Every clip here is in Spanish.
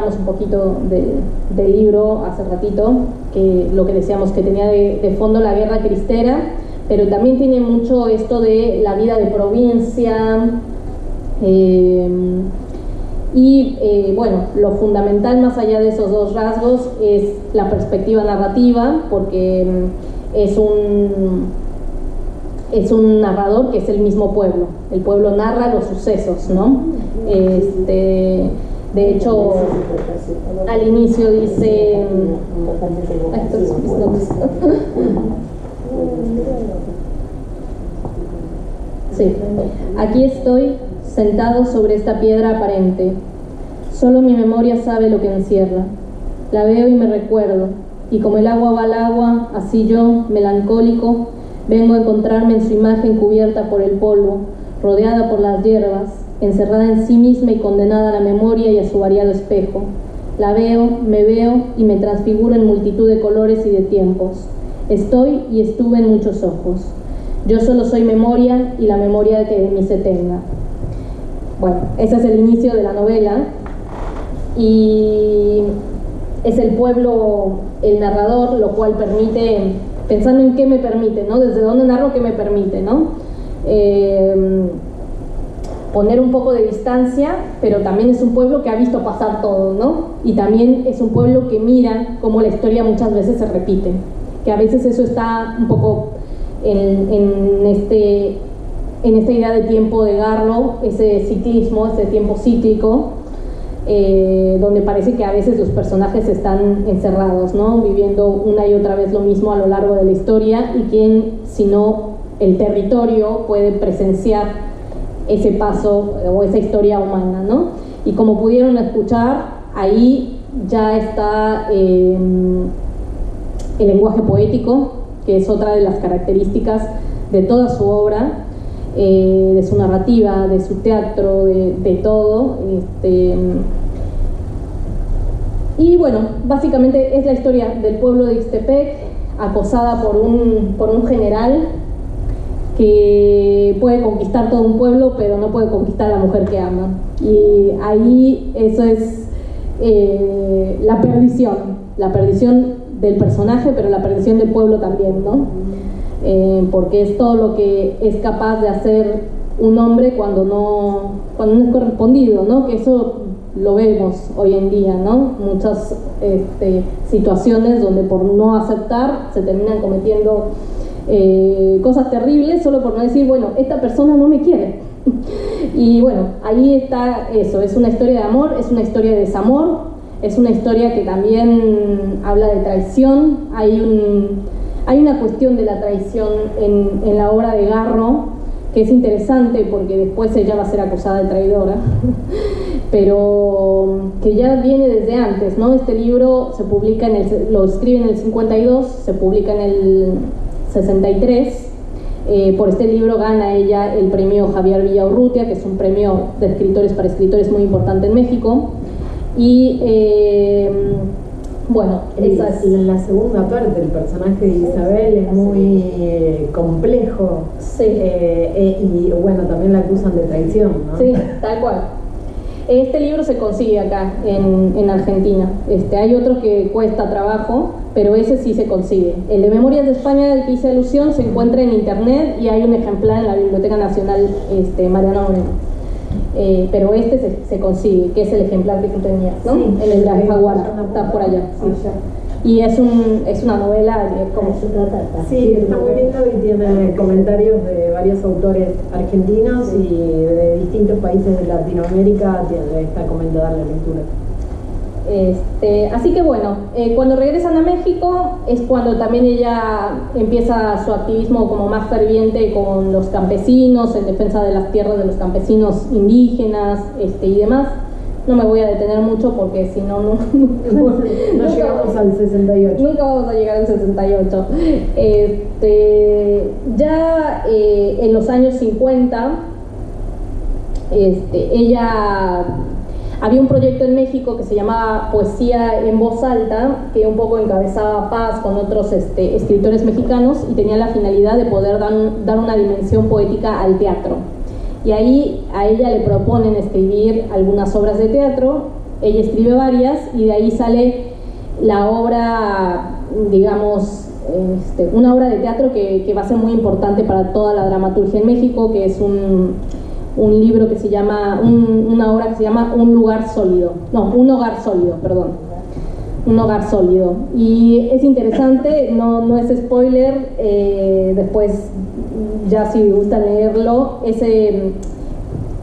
hablamos un poquito del libro hace ratito, que lo que decíamos que tenía de fondo la guerra cristera, pero también tiene mucho esto de la vida de provincia, bueno, lo fundamental más allá de esos dos rasgos es la perspectiva narrativa, porque es un narrador que es el mismo pueblo. El pueblo narra los sucesos, ¿no? De hecho, al inicio dice... Sí. Aquí estoy, sentado sobre esta piedra aparente. Solo mi memoria sabe lo que encierra. La veo y me recuerdo, y como el agua va al agua, así yo, melancólico, vengo a encontrarme en su imagen cubierta por el polvo, rodeada por las hierbas, encerrada en sí misma y condenada a la memoria y a su variado espejo. La veo, me veo y me transfiguro en multitud de colores y de tiempos. Estoy y estuve en muchos ojos. Yo solo soy memoria y la memoria que de mí se tenga. Bueno, ese es el inicio de la novela y es el pueblo el narrador, lo cual permite, pensando en qué me permite, ¿no? Desde dónde narro, qué me permite, ¿no? Poner un poco de distancia, pero también es un pueblo que ha visto pasar todo, ¿no? Y también es un pueblo que mira cómo la historia muchas veces se repite, que a veces eso está un poco en esta idea de tiempo de Garro, ese ciclismo, ese tiempo cíclico, donde parece que a veces los personajes están encerrados, ¿no? Viviendo una y otra vez lo mismo a lo largo de la historia, y quién, sino el territorio, puede presenciar ese paso o esa historia humana, ¿no? Y como pudieron escuchar, ahí ya está el lenguaje poético, que es otra de las características de toda su obra, de su narrativa, de su teatro, de todo. Y bueno, básicamente es la historia del pueblo de Ixtepec, acosada por un general que puede conquistar todo un pueblo, pero no puede conquistar a la mujer que ama. Y ahí eso es la perdición del personaje, pero la perdición del pueblo también, ¿no? Porque es todo lo que es capaz de hacer un hombre cuando no es correspondido, ¿no? Que eso lo vemos hoy en día, ¿no? Muchas situaciones donde por no aceptar se terminan cometiendo cosas terribles solo por no decir, bueno, esta persona no me quiere. Y bueno, ahí está eso, es una historia de amor, es una historia de desamor, es una historia que también habla de traición. Hay una cuestión de la traición en la obra de Garro que es interesante, porque después ella va a ser acusada de traidora, pero que ya viene desde antes, ¿no? Este libro se publica lo escribe en el 52, se publica en el 63. Por este libro gana ella el premio Javier Villaurrutia, que es un premio de escritores para escritores muy importante en México. Y bueno, esa es la segunda parte. El personaje de Isabel es muy complejo. Sí. Y bueno, también la acusan de traición, ¿no? Sí, tal cual. Este libro se consigue acá en Argentina. Hay otros que cuesta trabajo, pero ese sí se consigue. El de Memorias de España, del que hice alusión, se encuentra en internet y hay un ejemplar en la Biblioteca Nacional Mariano Moreno. Pero se consigue, que es el ejemplar que tú tenías, ¿no? Sí, el de la Jaguara, está por allá. Sí. Y es una novela, como se trata. Sí, está muy lindo y tiene comentarios de varios autores argentinos y de distintos países de Latinoamérica. Está comentada la lectura. Así que bueno, cuando regresan a México es cuando también ella empieza su activismo como más ferviente con los campesinos, en defensa de las tierras de los campesinos indígenas y demás. No me voy a detener mucho porque si no, no llegamos al 68. Nunca vamos a llegar al 68. Ya en los años 50, ella... Había un proyecto en México que se llamaba Poesía en Voz Alta, que un poco encabezaba Paz con otros escritores mexicanos, y tenía la finalidad de poder dar una dimensión poética al teatro. Y ahí a ella le proponen escribir algunas obras de teatro, ella escribe varias y de ahí sale la obra, digamos, una obra de teatro que va a ser muy importante para toda la dramaturgia en México, que es un libro que se llama, una obra que se llama Un hogar sólido, perdón. Un hogar sólido. Y es interesante, no es spoiler, después ya si gusta leerlo, ese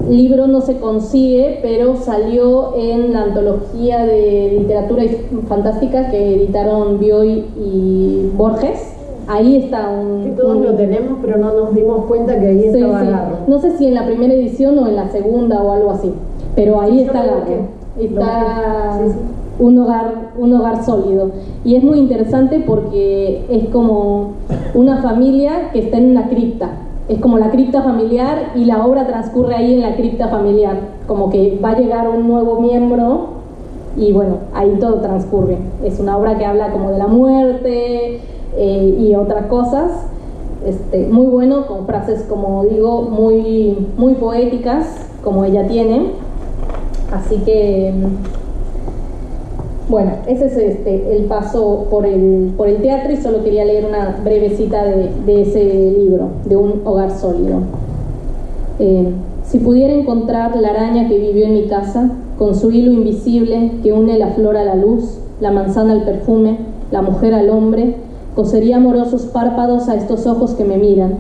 libro no se consigue, pero salió en la antología de literatura fantástica que editaron Bioy y Borges. Ahí está que todos lo tenemos, pero no nos dimos cuenta que ahí estaba Garro. No sé si en la primera edición o en la segunda o algo así, pero ahí está Garro. Está un hogar sólido. Y es muy interesante porque es como una familia que está en una cripta. Es como la cripta familiar y la obra transcurre ahí en la cripta familiar. Como que va a llegar un nuevo miembro y bueno, ahí todo transcurre. Es una obra que habla como de la muerte y otras cosas. Muy bueno, con frases, como digo, muy, muy poéticas, como ella tiene. Así que, bueno, ese es el paso por el teatro, y solo quería leer una breve cita de ese libro, de Un hogar sólido. Si pudiera encontrar la araña que vivió en mi casa, con su hilo invisible que une la flor a la luz, la manzana al perfume, la mujer al hombre, cosería amorosos párpados a estos ojos que me miran,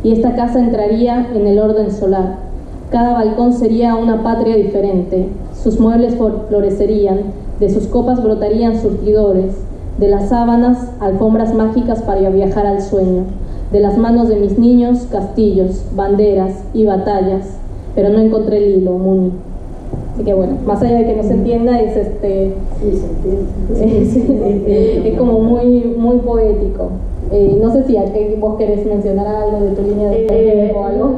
y esta casa entraría en el orden solar. Cada balcón sería una patria diferente, sus muebles florecerían, de sus copas brotarían surtidores, de las sábanas, alfombras mágicas para viajar al sueño, de las manos de mis niños, castillos, banderas y batallas, pero no encontré el hilo, Muni. Así que bueno, más allá de que no se entienda, es es como muy, muy poético. No sé si vos querés mencionar algo de tu línea de o algo.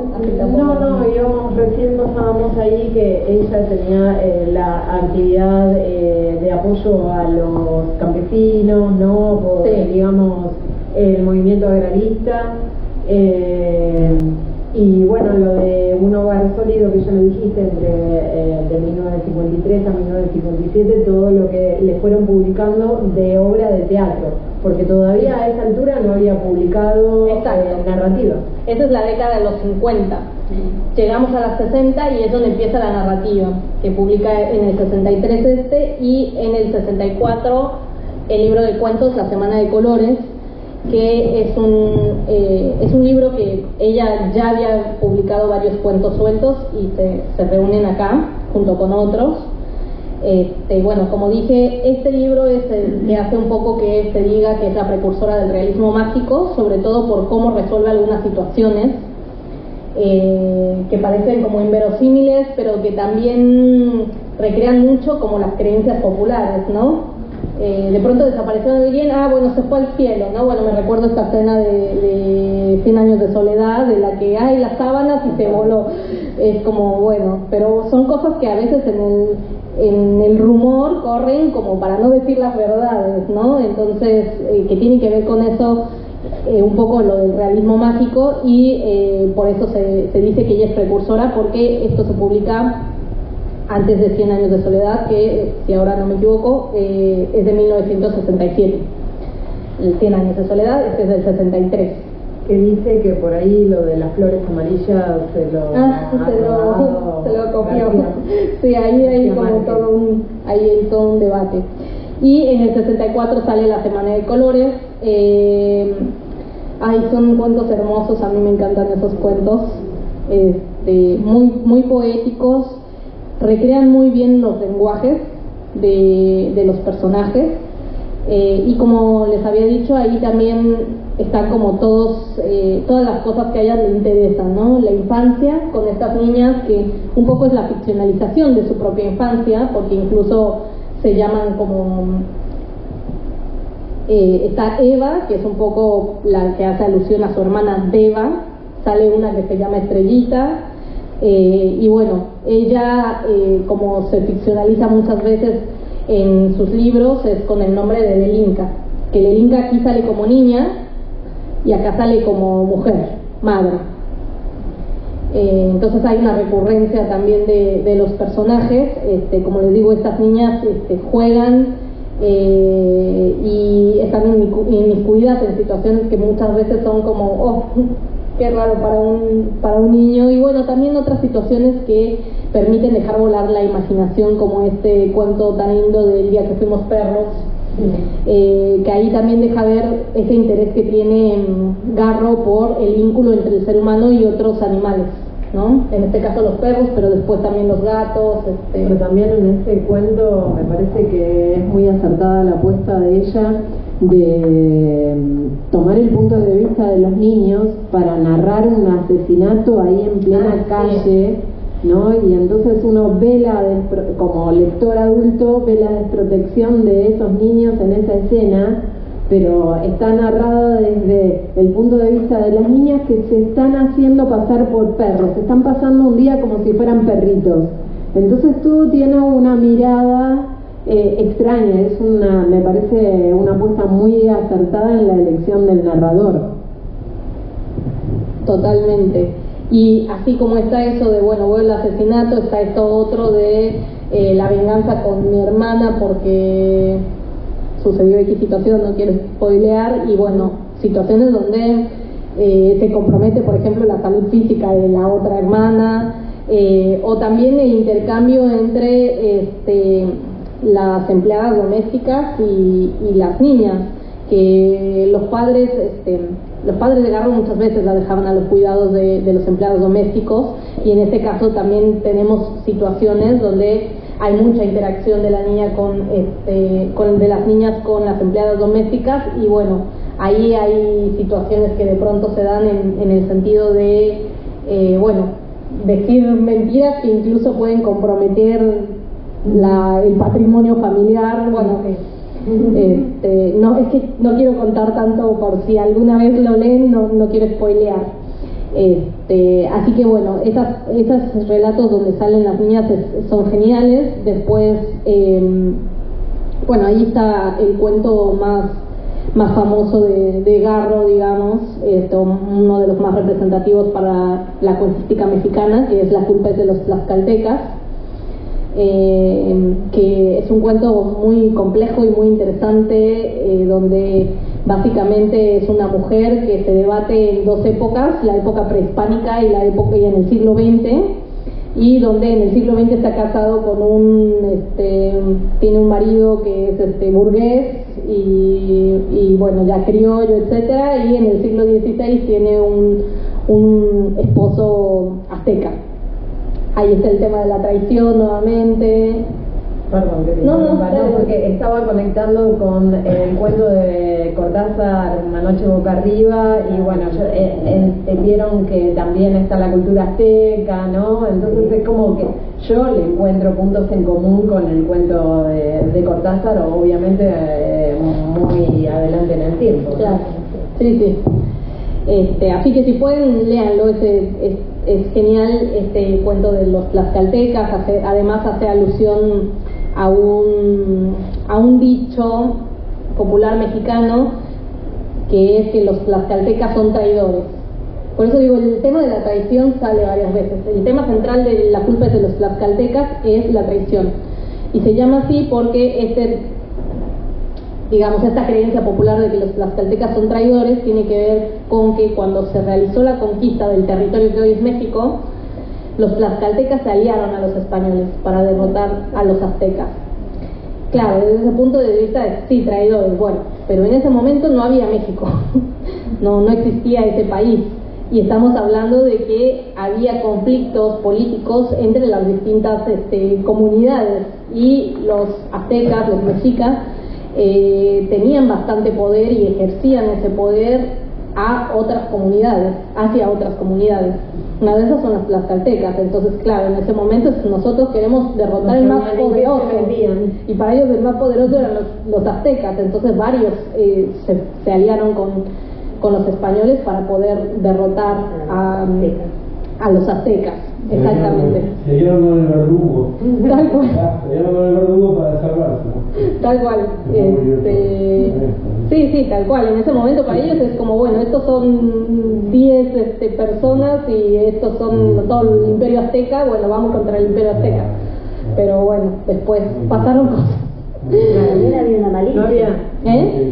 No, recién notábamos ahí que ella tenía la actividad de apoyo a los campesinos, ¿no? Por, digamos, el movimiento agrarista. Y bueno, lo de Un hogar sólido que ya lo dijiste, de 1953 a 1957, todo lo que le fueron publicando de obra de teatro, porque todavía a esa altura no había publicado narrativa. Esa es la década de los 50. Llegamos a las 60 y es donde empieza la narrativa, que publica en el 63 y en el 64 el libro de cuentos La Semana de Colores, que es un libro que ella ya había publicado varios cuentos sueltos y se reúnen acá junto con otros. Bueno, como dije, este libro es el que hace un poco que se diga que es la precursora del realismo mágico, sobre todo por cómo resuelve algunas situaciones que parecen como inverosímiles, pero que también recrean mucho como las creencias populares, ¿no? De pronto desapareció alguien, bueno, se fue al cielo, ¿no? Bueno, me recuerdo esta escena de 100 años de soledad, de la que hay las sábanas y se voló. Es como, bueno, pero son cosas que a veces en el rumor corren como para no decir las verdades, ¿no? Entonces, que tiene que ver con eso un poco lo del realismo mágico, y por eso se dice que ella es precursora, porque esto se publica antes de 100 años de soledad, que, si ahora no me equivoco, es de 1967. El 100 años de soledad es del 63. Que dice que por ahí lo de las flores amarillas se lo copió. Sí, ahí hay como todo un debate. Y en el 64 sale La Semana de Colores. Son cuentos hermosos, a mí me encantan esos cuentos, muy, muy poéticos. Recrean muy bien los lenguajes de los personajes, y como les había dicho, ahí también están como todas las cosas que a ella le interesan, ¿no? La infancia con estas niñas, que un poco es la ficcionalización de su propia infancia, porque incluso se llaman como está Eva, que es un poco la que hace alusión a su hermana Deva, sale una que se llama Estrellita. Y bueno, ella como se ficcionaliza muchas veces en sus libros, es con el nombre de Lelinka, que Lelinka aquí sale como niña y acá sale como mujer, madre. Entonces hay una recurrencia también de los personajes. Como les digo, estas niñas juegan y están inmiscuidas en situaciones que muchas veces son como, oh, qué raro para un niño. Y bueno, también otras situaciones que permiten dejar volar la imaginación, como este cuento tan lindo del día que fuimos perros, que ahí también deja ver ese interés que tiene Garro por el vínculo entre el ser humano y otros animales, ¿no? En este caso los perros, pero después también los gatos. Pero también en este cuento me parece que es muy acertada la apuesta de ella de tomar el punto de vista de los niños para narrar un asesinato ahí en plena calle, ¿no? Y entonces uno ve como lector adulto, ve la desprotección de esos niños en esa escena, pero está narrada desde el punto de vista de las niñas que se están haciendo pasar por perros, se están pasando un día como si fueran perritos. Entonces todo tiene una mirada extraña, me parece una apuesta muy acertada en la elección del narrador. Totalmente. Y así como está eso de, bueno, el asesinato, está esto otro de la venganza con mi hermana porque sucedió X situación, no quiero spoilear, y bueno, situaciones donde se compromete, por ejemplo, la salud física de la otra hermana, o también el intercambio entre las empleadas domésticas y las niñas, que los padres de Garro muchas veces la dejaban a los cuidados de los empleados domésticos, y en este caso también tenemos situaciones donde hay mucha interacción de la niña de las niñas con las empleadas domésticas, y bueno, ahí hay situaciones que de pronto se dan en el sentido de decir mentiras que incluso pueden comprometer el patrimonio familiar. Bueno, no, es que no quiero contar tanto por si alguna vez lo leen, no quiero spoilear. Así que bueno, esos relatos donde salen las niñas son geniales. Después, ahí está el cuento más famoso de Garro, digamos, uno de los más representativos para la cuentística mexicana, que es La culpa es de los tlaxcaltecas, que es un cuento muy complejo y muy interesante, donde básicamente es una mujer que se debate en dos épocas, la época prehispánica y la época en el siglo XX, y donde en el siglo XX está casado con tiene un marido que es burgués y bueno, ya criollo, etcétera, y en el siglo XVI tiene un esposo azteca. Ahí está el tema de la traición nuevamente. Perdón, que porque estaba conectando con el cuento de Cortázar, Una noche boca arriba, y bueno, entendieron que también está la cultura azteca, ¿no? Entonces es como que yo le encuentro puntos en común con el cuento de Cortázar, obviamente muy adelante en el tiempo, ¿no? Claro, sí. Así que si pueden, léanlo, es genial este cuento de los tlaxcaltecas. Además hace alusión a un dicho popular mexicano, que es que los tlaxcaltecas son traidores. Por eso digo, el tema de la traición sale varias veces. El tema central de La culpa es de los tlaxcaltecas es la traición, y se llama así porque esta creencia popular de que los tlaxcaltecas son traidores tiene que ver con que cuando se realizó la conquista del territorio que hoy es México, los tlaxcaltecas se aliaron a los españoles para derrotar a los aztecas. Claro, desde ese punto de vista, sí, traidores, bueno, pero en ese momento no había México, no existía ese país, y estamos hablando de que había conflictos políticos entre las distintas comunidades, y los aztecas, los mexicas, tenían bastante poder y ejercían ese poder hacia otras comunidades. Una de esas son las tlaxcaltecas. Entonces, claro, en ese momento nosotros queremos derrotar el más poderoso, y para ellos el más poderoso eran los aztecas. Entonces varios se aliaron con los españoles para poder derrotar a los aztecas. exactamente. Se dieron con el verdugo. Tal cual. Se dieron con el verdugo para salvarse, ¿no? Tal cual. Sí, tal cual. En ese momento para ellos es como, bueno, estos son 10 personas y estos son todo el Imperio Azteca, bueno, vamos contra el Imperio Azteca. Pero bueno, después pasaron cosas. También había una Malinche.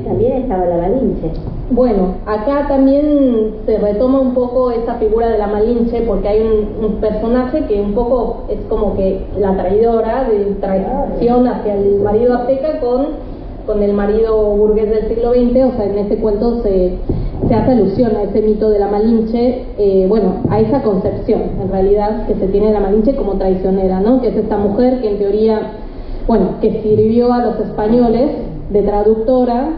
También estaba la Malinche. Bueno, acá también se retoma un poco esa figura de la Malinche porque hay un personaje que un poco es como que la traidora de traición hacia el marido azteca con el marido burgués del siglo XX. O sea, en este cuento se hace alusión a ese mito de la Malinche, bueno, a esa concepción en realidad que se tiene de la Malinche como traicionera, ¿no? Que es esta mujer que en teoría, bueno, que sirvió a los españoles de traductora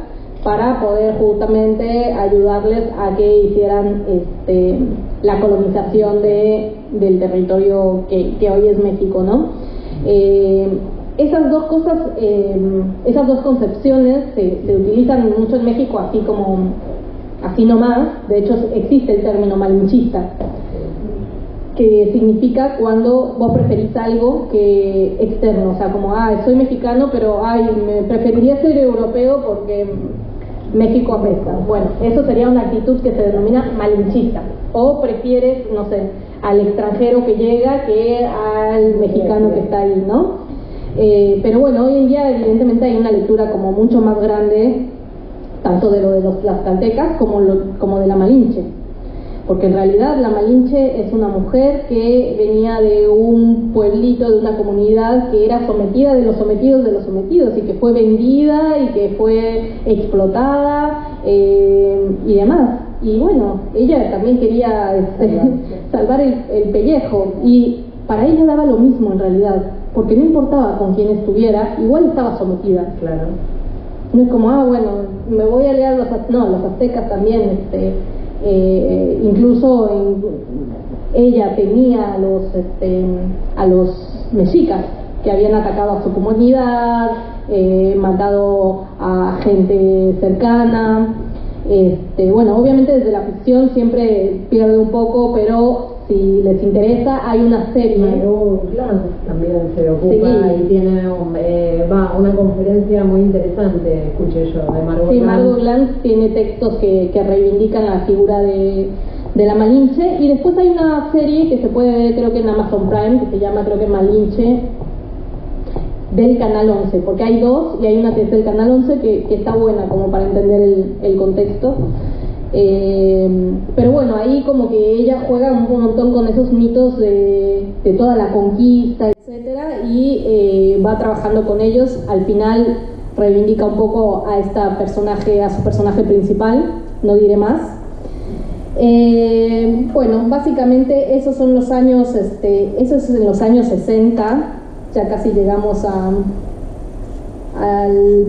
para poder justamente ayudarles a que hicieran la colonización del territorio que hoy es México, ¿no? Esas dos cosas, esas dos concepciones se utilizan mucho en México así nomás. De hecho existe el término malinchista, que significa cuando vos preferís algo que externo, o sea, como, soy mexicano, pero me preferiría ser europeo porque México apesta. Bueno, eso sería una actitud que se denomina malinchista. O prefieres, no sé, al extranjero que llega que al mexicano que está ahí, ¿no? Pero bueno, hoy en día evidentemente hay una lectura como mucho más grande, tanto de lo de los tlaxcaltecas como de la Malinche. Porque en realidad la Malinche es una mujer que venía de un pueblito, de una comunidad que era sometida de los sometidos y que fue vendida y que fue explotada y demás. Y bueno, ella también quería salvar el pellejo, y para ella daba lo mismo en realidad, porque no importaba con quién estuviera, igual estaba sometida. Claro. No es como, bueno, me voy a leer los aztecas también, incluso ella tenía a los mexicas que habían atacado a su comunidad, matado a gente cercana. Bueno, obviamente desde la ficción siempre pierde un poco, pero si les interesa hay una serie. Margot Glantz también se ocupa, sí, y tiene una conferencia muy interesante, escuché yo, de Margot Glantz. Sí, Margot Glantz tiene textos que reivindican la figura de la Malinche, y después hay una serie que se puede ver creo que en Amazon Prime, que se llama creo que Malinche, del Canal 11, porque hay dos y hay una que es del Canal 11 que está buena como para entender el contexto. Pero bueno, ahí como que ella juega un montón con esos mitos de toda la conquista, etcétera, y va trabajando con ellos. Al final reivindica un poco a su personaje principal, no diré más. Bueno, básicamente esos son los años, eso es en los años 60, ya casi llegamos al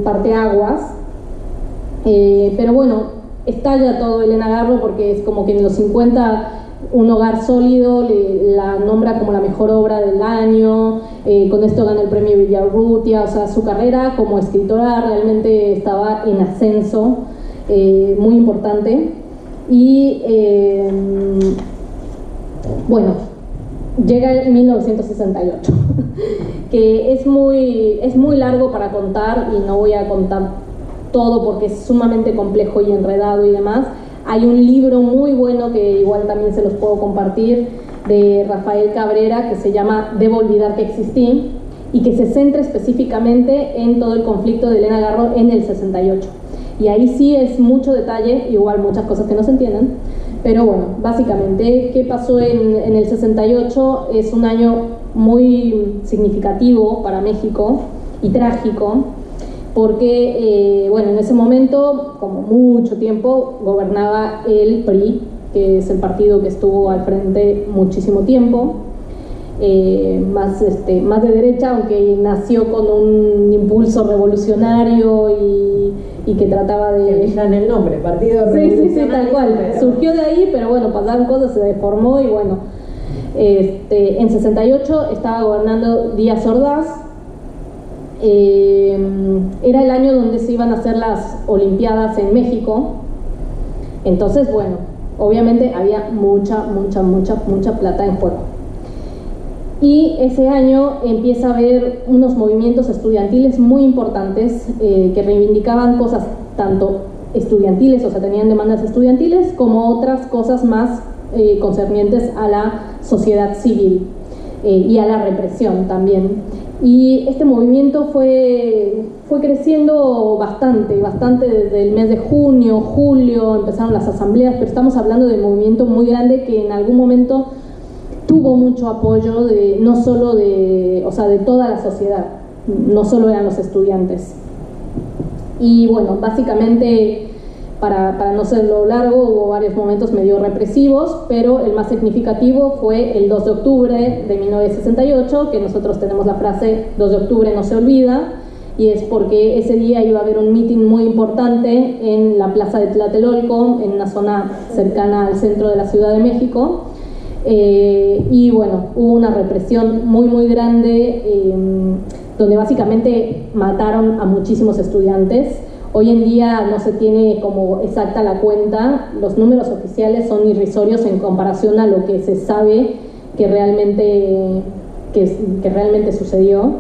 parteaguas, pero bueno, estalla todo Elena Garro porque es como que en los 50 Un Hogar Sólido la nombra como la mejor obra del año, con esto gana el premio Villaurrutia. O sea, su carrera como escritora realmente estaba en ascenso, muy importante. Y bueno, llega el 1968 que es muy largo para contar y no voy a contar todo porque es sumamente complejo y enredado y demás. Hay un libro muy bueno que igual también se los puedo compartir, de Rafael Cabrera, que se llama Debo olvidar que existí, y que se centra específicamente en todo el conflicto de Elena Garro en el 68. Y ahí sí es mucho detalle, igual muchas cosas que no se entienden, pero bueno, básicamente, ¿qué pasó en el 68? Es un año muy significativo para México y trágico, porque bueno, en ese momento, como mucho tiempo, gobernaba el PRI, que es el partido que estuvo al frente muchísimo tiempo, más de derecha, aunque nació con un impulso revolucionario y que trataba de... Ya en el nombre, Partido Revolucionario. Sí, tal cual, surgió de ahí, pero bueno, pasaron cosas, se deformó y bueno, en 68 estaba gobernando Díaz Ordaz. Era el año donde se iban a hacer las Olimpiadas en México. Entonces, bueno, obviamente había mucha plata en juego. Y ese año empieza a haber unos movimientos estudiantiles muy importantes que reivindicaban cosas tanto estudiantiles, o sea, tenían demandas estudiantiles, como otras cosas más concernientes a la sociedad civil y a la represión también. Y este movimiento fue creciendo bastante desde el mes de junio, julio, empezaron las asambleas, pero estamos hablando de un movimiento muy grande que en algún momento tuvo mucho apoyo no solo de toda la sociedad, no solo eran los estudiantes. Y bueno, básicamente, para no serlo largo, hubo varios momentos medio represivos, pero el más significativo fue el 2 de octubre de 1968, que nosotros tenemos la frase 2 de octubre no se olvida, y es porque ese día iba a haber un mitin muy importante en la plaza de Tlatelolco, en una zona cercana al centro de la Ciudad de México, y bueno, hubo una represión muy grande, donde básicamente mataron a muchísimos estudiantes. Hoy en día no se tiene como exacta la cuenta, los números oficiales son irrisorios en comparación a lo que se sabe que realmente sucedió.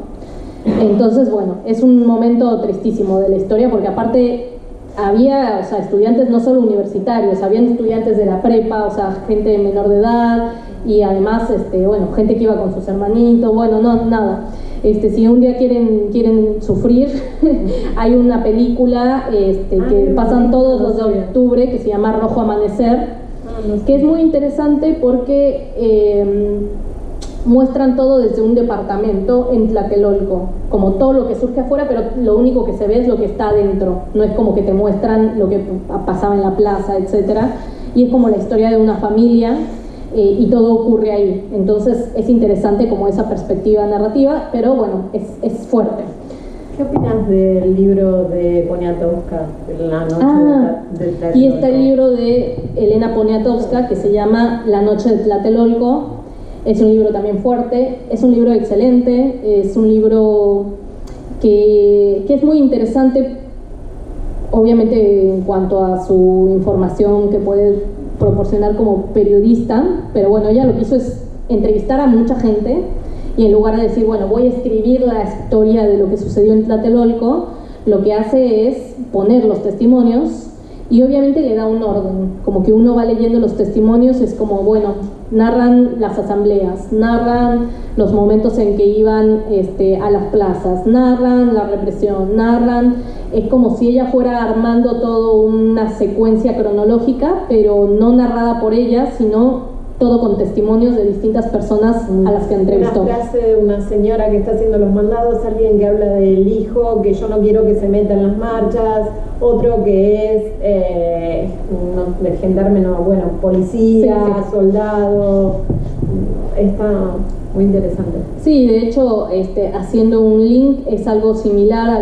Entonces, bueno, es un momento tristísimo de la historia, porque aparte había, o sea, estudiantes no solo universitarios, habían estudiantes de la prepa, o sea, gente menor de edad, y además, bueno, gente que iba con sus hermanitos, bueno, no, nada. Si un día quieren sufrir, hay una película que pasan todos los de octubre, que se llama Rojo Amanecer, que es muy interesante porque muestran todo desde un departamento en Tlatelolco, como todo lo que surge afuera, pero lo único que se ve es lo que está adentro, no es como que te muestran lo que pasaba en la plaza, etcétera, y es como la historia de una familia. Y todo ocurre ahí, entonces es interesante como esa perspectiva narrativa, pero bueno, es fuerte. ¿Qué opinas del libro de Poniatowska, La noche de Tlatelolco? Y está el libro de Elena Poniatowska que se llama La noche de Tlatelolco. Es un libro también fuerte, es un libro excelente, es un libro que es muy interesante, obviamente en cuanto a su información que puede proporcionar como periodista, pero bueno, ella lo que hizo es entrevistar a mucha gente, y en lugar de decir, bueno, voy a escribir la historia de lo que sucedió en Tlatelolco, lo que hace es poner los testimonios, y obviamente le da un orden, como que uno va leyendo los testimonios, es como, bueno, narran las asambleas, narran los momentos en que iban a las plazas, narran la represión, es como si ella fuera armando toda una secuencia cronológica, pero no narrada por ella, sino todo con testimonios de distintas personas a las que entrevistó. Una frase de una señora que está haciendo los mandados, alguien que habla del hijo, que yo no quiero que se meta en las marchas, otro que es, de gendarme, no, bueno, policía, sí. Soldado, está muy interesante. Sí, de hecho, haciendo un link, es algo similar a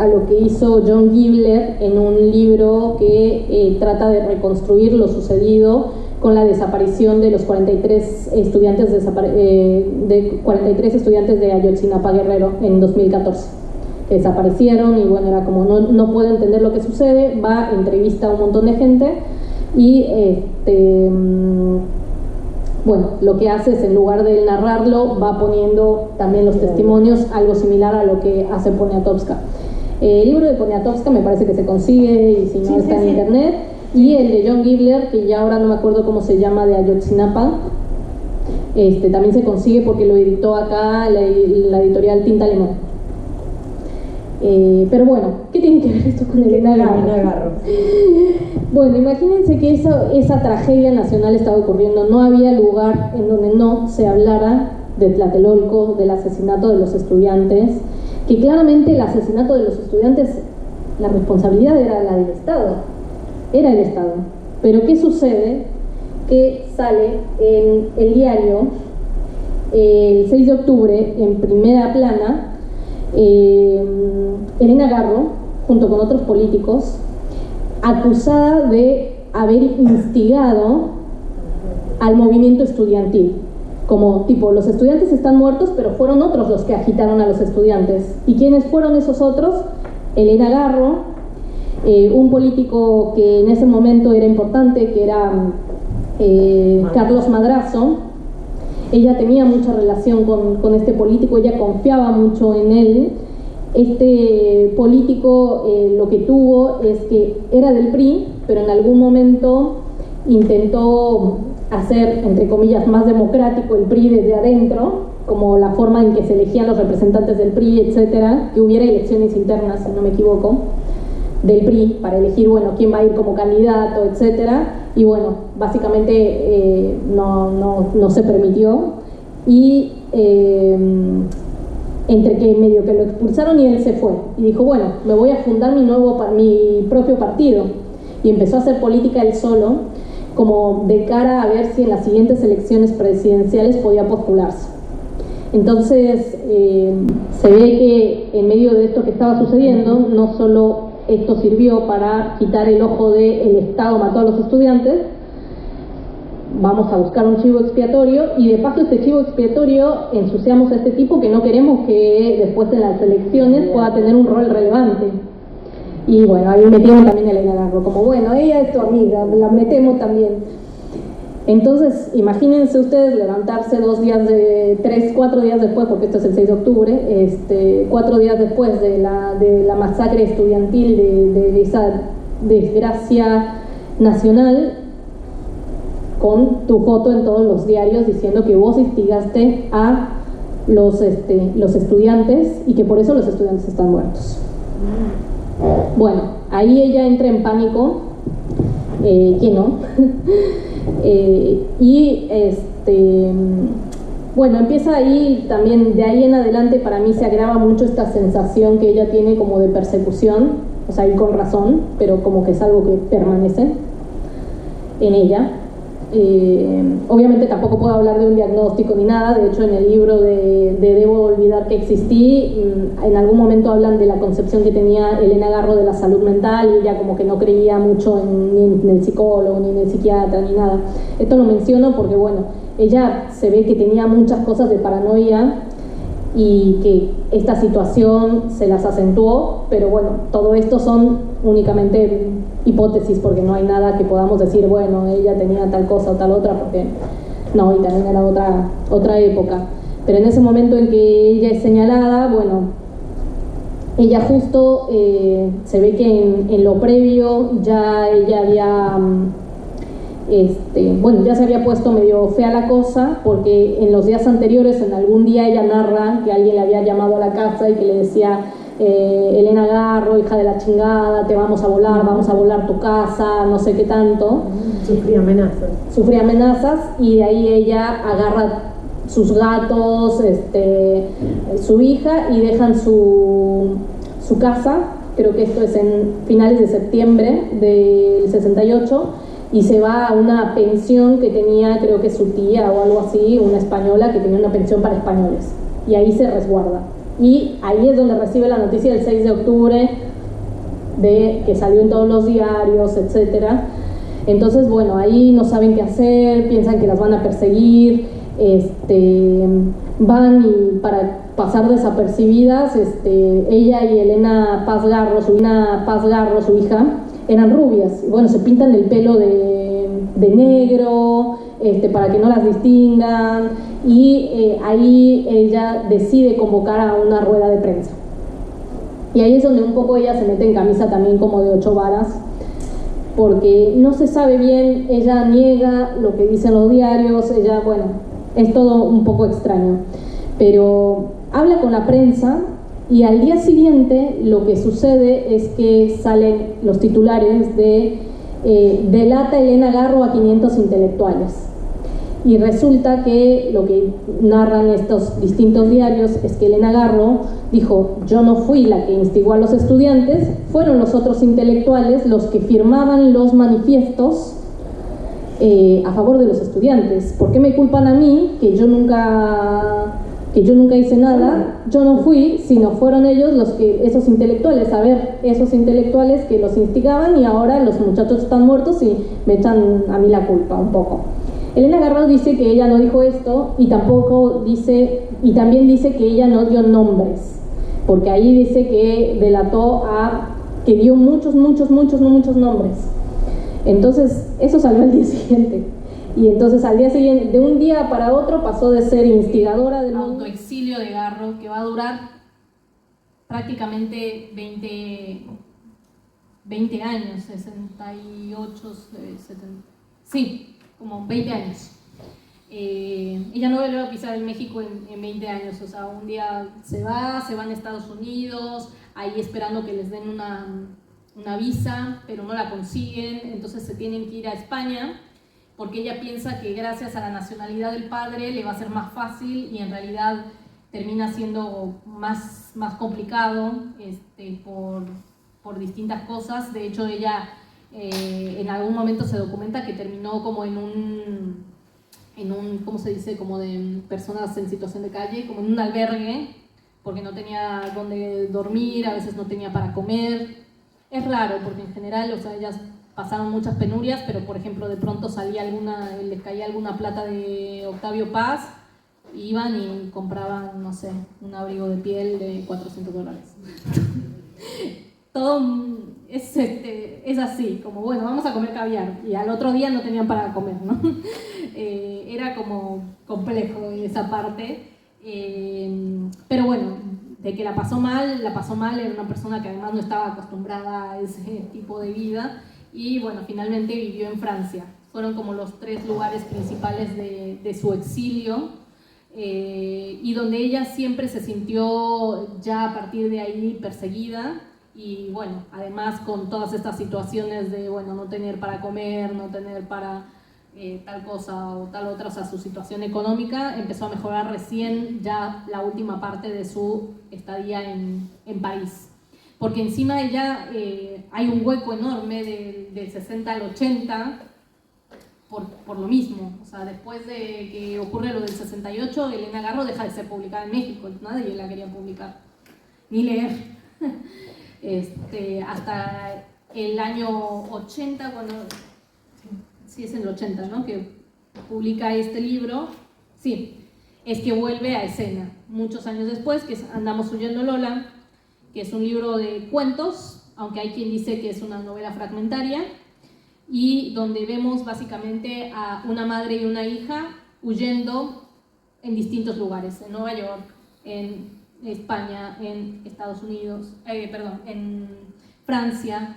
lo que hizo John Gibler en un libro que trata de reconstruir lo sucedido con la desaparición de los 43 estudiantes de Ayotzinapa Guerrero en 2014. Desaparecieron y bueno, era como no puedo entender lo que sucede, va, entrevista a un montón de gente y bueno, lo que hace es, en lugar de narrarlo, va poniendo también los testimonios, algo similar a lo que hace Poniatowska. El libro de Poniatowska me parece que se consigue, y si no está en internet. Y el de John Gibler, que ya ahora no me acuerdo cómo se llama, de Ayotzinapa, también se consigue porque lo editó acá la editorial Tinta Limón. Pero bueno, ¿qué tiene que ver esto con Elena Garro? Bueno, imagínense que esa tragedia nacional estaba ocurriendo, no había lugar en donde no se hablara de Tlatelolco, del asesinato de los estudiantes, que claramente el asesinato de los estudiantes, la responsabilidad era la del Estado. Era el Estado. Pero ¿qué sucede? Que sale en el diario el 6 de octubre, en primera plana, Elena Garro, junto con otros políticos, acusada de haber instigado al movimiento estudiantil. Como tipo, los estudiantes están muertos, pero fueron otros los que agitaron a los estudiantes. ¿Y quiénes fueron esos otros? Elena Garro, un político que en ese momento era importante, que era Carlos Madrazo, ella tenía mucha relación con este político, ella confiaba mucho en él. Este político lo que tuvo es que era del PRI, pero en algún momento intentó hacer, entre comillas, más democrático el PRI desde adentro, como la forma en que se elegían los representantes del PRI, etcétera, que hubiera elecciones internas, si no me equivoco, del PRI, para elegir, bueno, quién va a ir como candidato, etcétera, y bueno, básicamente no se permitió, y entre que medio que lo expulsaron y él se fue, y dijo, bueno, me voy a fundar mi propio partido, y empezó a hacer política él solo, como de cara a ver si en las siguientes elecciones presidenciales podía postularse. Entonces se ve que en medio de esto que estaba sucediendo, no solo esto sirvió para quitar el ojo de el Estado mató a los estudiantes, vamos a buscar un chivo expiatorio, y de paso este chivo expiatorio ensuciamos a este tipo que no queremos que después en las elecciones pueda tener un rol relevante. Y bueno, ahí metieron también a Elena Garro, como bueno, ella es tu amiga, la metemos también. Entonces, imagínense ustedes levantarse 4 días después, porque esto es el 6 de octubre, 4 días después de la masacre estudiantil, de esa desgracia nacional, con tu foto en todos los diarios diciendo que vos instigaste a los estudiantes y que por eso los estudiantes están muertos. Bueno, ahí ella entra en pánico, ¿quién no? Bueno, empieza ahí también, de ahí en adelante para mí se agrava mucho esta sensación que ella tiene como de persecución, o sea, y con razón, pero como que es algo que permanece en ella. Obviamente tampoco puedo hablar de un diagnóstico ni nada, de hecho en el libro de Debo olvidar que existí, en algún momento hablan de la concepción que tenía Elena Garro de la salud mental, y ella como que no creía mucho ni en el psicólogo, ni en el psiquiatra, ni nada. Esto lo menciono porque bueno, ella se ve que tenía muchas cosas de paranoia y que esta situación se las acentuó, pero bueno, todo esto son únicamente hipótesis, porque no hay nada que podamos decir, bueno, ella tenía tal cosa o tal otra, porque no, y también era otra época. Pero en ese momento en que ella es señalada, bueno, ella justo se ve que en lo previo ya ella había bueno, ya se había puesto medio fea la cosa, porque en los días anteriores, en algún día ella narra que alguien le había llamado a la casa y que le decía, Elena Garro, hija de la chingada, te vamos a volar tu casa, no sé qué tanto. Sufría amenazas, y de ahí ella agarra sus gatos, su hija, y dejan su casa, creo que esto es en finales de septiembre del 68, y se va a una pensión que tenía, creo que su tía o algo así, una española que tenía una pensión para españoles, y ahí se resguarda. Y ahí es donde recibe la noticia del 6 de octubre, de que salió en todos los diarios, etcétera. Entonces, bueno, ahí no saben qué hacer, piensan que las van a perseguir, van, y para pasar desapercibidas, ella y Elena Paz Garro, su hija, eran rubias, y bueno, se pintan el pelo de negro, para que no las distingan, y ahí ella decide convocar a una rueda de prensa. Y ahí es donde un poco ella se mete en camisa también como de 8 varas, porque no se sabe bien, ella niega lo que dicen los diarios, ella, bueno, es todo un poco extraño, pero habla con la prensa, y al día siguiente lo que sucede es que salen los titulares de delata Elena Garro a 500 intelectuales. Y resulta que lo que narran estos distintos diarios es que Elena Garro dijo, yo no fui la que instigó a los estudiantes, fueron los otros intelectuales los que firmaban los manifiestos a favor de los estudiantes. ¿Por qué me culpan a mí, que yo nunca hice nada? Yo no fui, sino fueron ellos esos intelectuales, esos intelectuales que los instigaban, y ahora los muchachos están muertos y me echan a mí la culpa un poco. Elena Garro dice que ella no dijo esto, y también dice que ella no dio nombres, porque ahí dice que delató que dio muchos nombres. Entonces eso salió al día siguiente. Y entonces al día siguiente, de un día para otro, pasó de ser instigadora del autoexilio de Garro, que va a durar prácticamente 20 años, 68, 70, sí, como 20 años. Ella no vuelve a pisar en México en 20 años, o sea, un día se van a Estados Unidos, ahí esperando que les den una visa, pero no la consiguen, entonces se tienen que ir a España, porque ella piensa que gracias a la nacionalidad del padre le va a ser más fácil, y en realidad termina siendo más complicado por distintas cosas. De hecho, ella en algún momento se documenta que terminó como en un, ¿cómo se dice?, como de personas en situación de calle, como en un albergue, porque no tenía dónde dormir, a veces no tenía para comer. Es raro, porque en general, o sea, ellas pasaron muchas penurias, pero por ejemplo de pronto les caía alguna plata de Octavio Paz, iban y compraban, no sé, un abrigo de piel de $400. Todo es así, como bueno, vamos a comer caviar, y al otro día no tenían para comer, ¿no? Era como complejo esa parte, pero bueno, de que la pasó mal, era una persona que además no estaba acostumbrada a ese tipo de vida, y bueno, finalmente vivió en Francia. Fueron como los 3 lugares principales de su exilio, y donde ella siempre se sintió ya a partir de ahí perseguida, y bueno, además con todas estas situaciones de bueno, no tener para comer, no tener para tal cosa o tal otra, o sea, su situación económica empezó a mejorar recién ya la última parte de su estadía en París. Porque encima ella, hay un hueco enorme del 60 al 80 por lo mismo. O sea, después de que ocurre lo del 68, Elena Garro deja de ser publicada en México, nadie la quería publicar, ni leer. Hasta el año 80, cuando... Sí, es en el 80, ¿no?, que publica este libro. Sí, es que vuelve a escena muchos años después, que es Andamos huyendo Lola, que es un libro de cuentos, aunque hay quien dice que es una novela fragmentaria, y donde vemos básicamente a una madre y una hija huyendo en distintos lugares, en Nueva York, en España, en Estados Unidos, en Francia,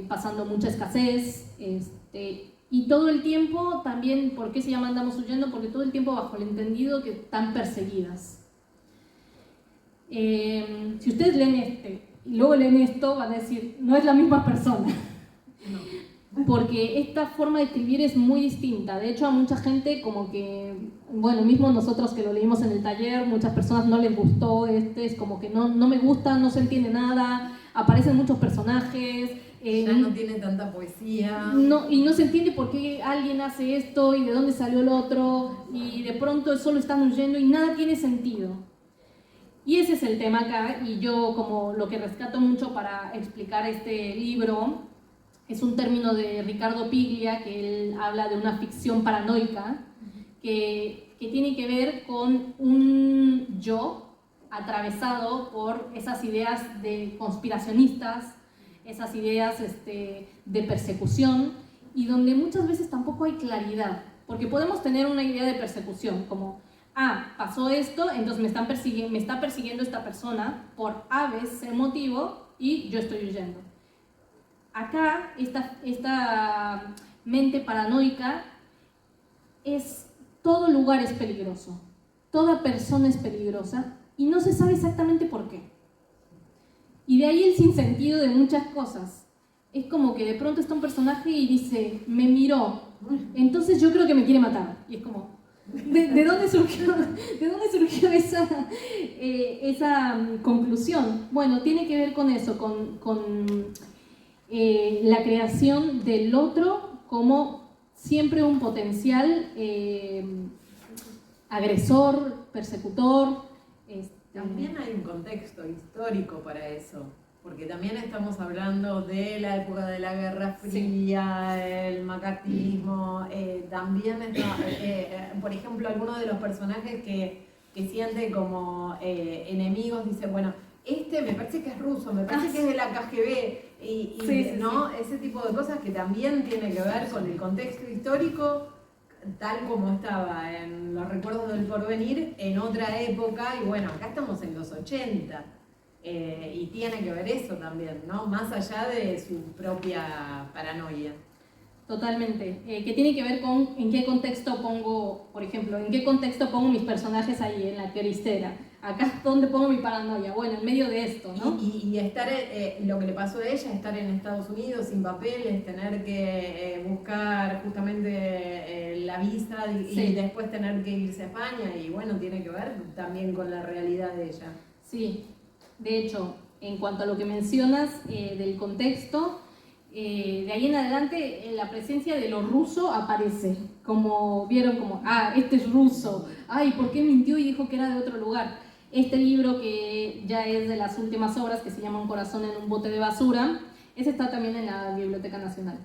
pasando mucha escasez, y todo el tiempo también. ¿Por qué se llama Andamos huyendo? Porque todo el tiempo bajo el entendido que están perseguidas. Si ustedes leen y luego leen esto, van a decir, no es la misma persona. No. Porque esta forma de escribir es muy distinta. De hecho, a mucha gente como que, bueno, mismo nosotros que lo leímos en el taller, muchas personas no les gustó, es como que no me gusta, no se entiende nada, aparecen muchos personajes. Ya no tiene tanta poesía. No, y no se entiende por qué alguien hace esto y de dónde salió el otro, y de pronto solo están huyendo y nada tiene sentido. Y ese es el tema acá, y yo como lo que rescato mucho para explicar este libro es un término de Ricardo Piglia, que él habla de una ficción paranoica, que tiene que ver con un yo atravesado por esas ideas de conspiracionistas, esas ideas de persecución, y donde muchas veces tampoco hay claridad, porque podemos tener una idea de persecución, como, pasó esto, entonces me está persiguiendo esta persona por A, B, C motivo, y yo estoy huyendo. Acá, esta mente paranoica todo lugar es peligroso, toda persona es peligrosa, y no se sabe exactamente por qué. Y de ahí el sinsentido de muchas cosas. Es como que de pronto está un personaje y dice, me miró, entonces yo creo que me quiere matar. Y es como, ¿de dónde surgió esa conclusión? Bueno, tiene que ver con eso, con la creación del otro como siempre un potencial agresor, persecutor. También hay un contexto histórico para eso, porque también estamos hablando de la época de la Guerra Fría, sí, el macartismo, también está, por ejemplo, algunos de los personajes que siente como enemigos, dice, bueno, me parece que es ruso, me parece que es de la KGB, ¿no? Sí. Ese tipo de cosas que también tiene que ver con el contexto histórico tal como estaba en Los recuerdos del porvenir, en otra época, y bueno, acá estamos en los 80, y tiene que ver eso también, ¿no? Más allá de su propia paranoia. Totalmente, que tiene que ver con en qué contexto pongo, por ejemplo, en qué contexto pongo mis personajes ahí, en la cristera. Acá, ¿dónde pongo mi paranoia? Bueno, en medio de esto, ¿no? Y estar, lo que le pasó a ella, estar en Estados Unidos sin papeles, tener que buscar justamente la visa y después tener que irse a España, y bueno, tiene que ver también con la realidad de ella. Sí, de hecho, en cuanto a lo que mencionas del contexto, de ahí en adelante la presencia de lo ruso aparece, como vieron, como, este es ruso, ¿por qué mintió y dijo que era de otro lugar? Este libro, que ya es de las últimas obras, que se llama Un corazón en un bote de basura, ese está también en la Biblioteca Nacional.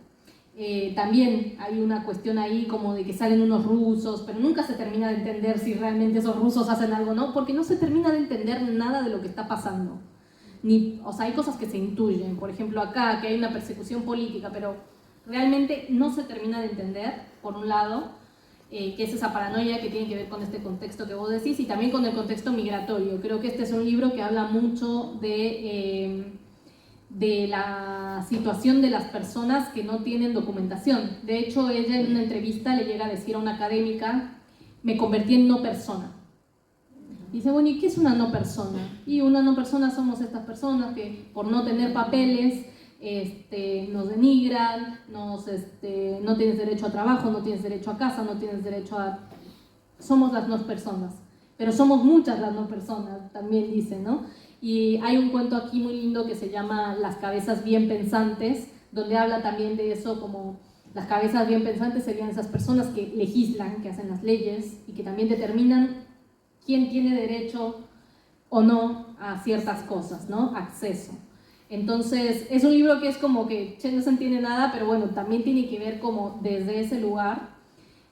También hay una cuestión ahí como de que salen unos rusos, pero nunca se termina de entender si realmente esos rusos hacen algo o no, porque no se termina de entender nada de lo que está pasando. O sea, hay cosas que se intuyen, por ejemplo acá, que hay una persecución política, pero realmente no se termina de entender, por un lado, que es esa paranoia que tiene que ver con este contexto que vos decís, y también con el contexto migratorio. Creo que este es un libro que habla mucho de la situación de las personas que no tienen documentación. De hecho, ella en una entrevista le llega a decir a una académica: me convertí en no persona. Dice, bueno, ¿y qué es una no persona? Y una no persona somos estas personas que por no tener papeles nos denigran, no tienes derecho a trabajo, no tienes derecho a casa, no tienes derecho a... Somos las no personas, pero somos muchas las no personas, también dice, ¿no? Y hay un cuento aquí muy lindo que se llama Las cabezas bien pensantes, donde habla también de eso, como las cabezas bien pensantes serían esas personas que legislan, que hacen las leyes y que también determinan quién tiene derecho o no a ciertas cosas, ¿no? Acceso. Entonces, es un libro que es como que no se entiende nada, pero bueno, también tiene que ver como desde ese lugar,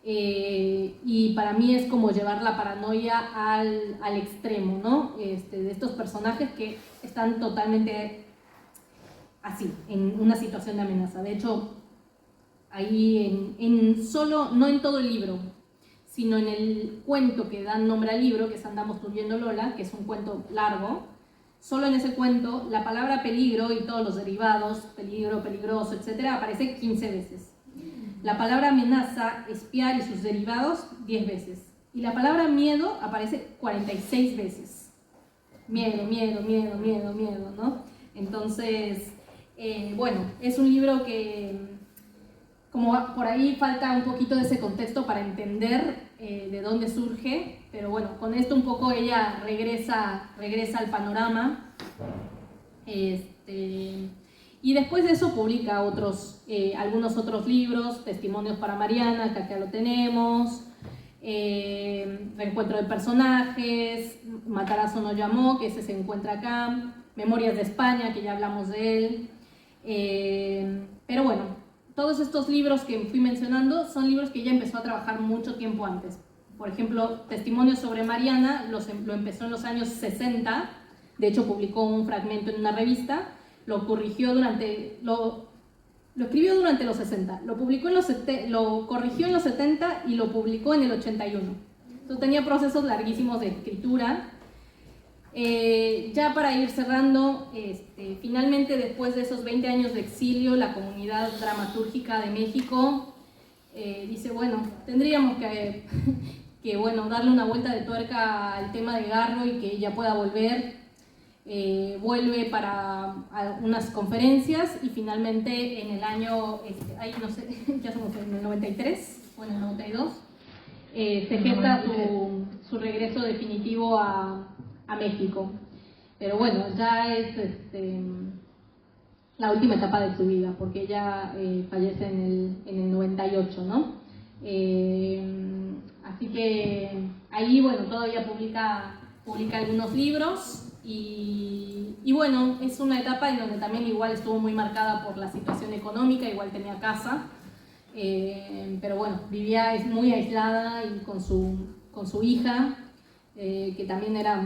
y para mí es como llevar la paranoia al extremo, ¿no? De estos personajes que están totalmente así, en una situación de amenaza. De hecho, ahí no en todo el libro, sino en el cuento que da nombre al libro, que es Andamos Tuyendo Lola, que es un cuento largo, solo en ese cuento la palabra peligro y todos los derivados, peligro, peligroso, etcétera, aparece 15 veces. La palabra amenaza, espiar y sus derivados 10 veces. Y la palabra miedo aparece 46 veces. Miedo, miedo, miedo, miedo, miedo, ¿no? Entonces, bueno, es un libro que... como por ahí falta un poquito de ese contexto para entender de dónde surge, pero bueno, con esto un poco ella regresa al panorama, y después de eso publica algunos otros libros, Testimonios para Mariana, que acá lo tenemos, Reencuentro de personajes, Matarazzo no llamó, que ese se encuentra acá, Memorias de España, que ya hablamos de él, pero bueno, todos estos libros que fui mencionando son libros que ella empezó a trabajar mucho tiempo antes. Por ejemplo, Testimonios sobre Mariana lo empezó en los años 60, de hecho publicó un fragmento en una revista, lo escribió durante los 60, lo corrigió en los 70 y lo publicó en el 81. Entonces tenía procesos larguísimos de escritura. Ya para ir cerrando, finalmente después de esos 20 años de exilio, la comunidad dramatúrgica de México dice, bueno, tendríamos que darle una vuelta de tuerca al tema de Garro y que ella pueda volver. Vuelve para unas conferencias y finalmente en el año, no sé, ya somos en el 93 o en el 92, se gesta su regreso definitivo a México. Pero bueno, ya es la última etapa de su vida, porque ella fallece en el 98, ¿no? Así que ahí, bueno, todavía publica algunos libros y bueno, es una etapa en donde también igual estuvo muy marcada por la situación económica, igual tenía casa, pero bueno, vivía muy aislada y con su hija, que también era,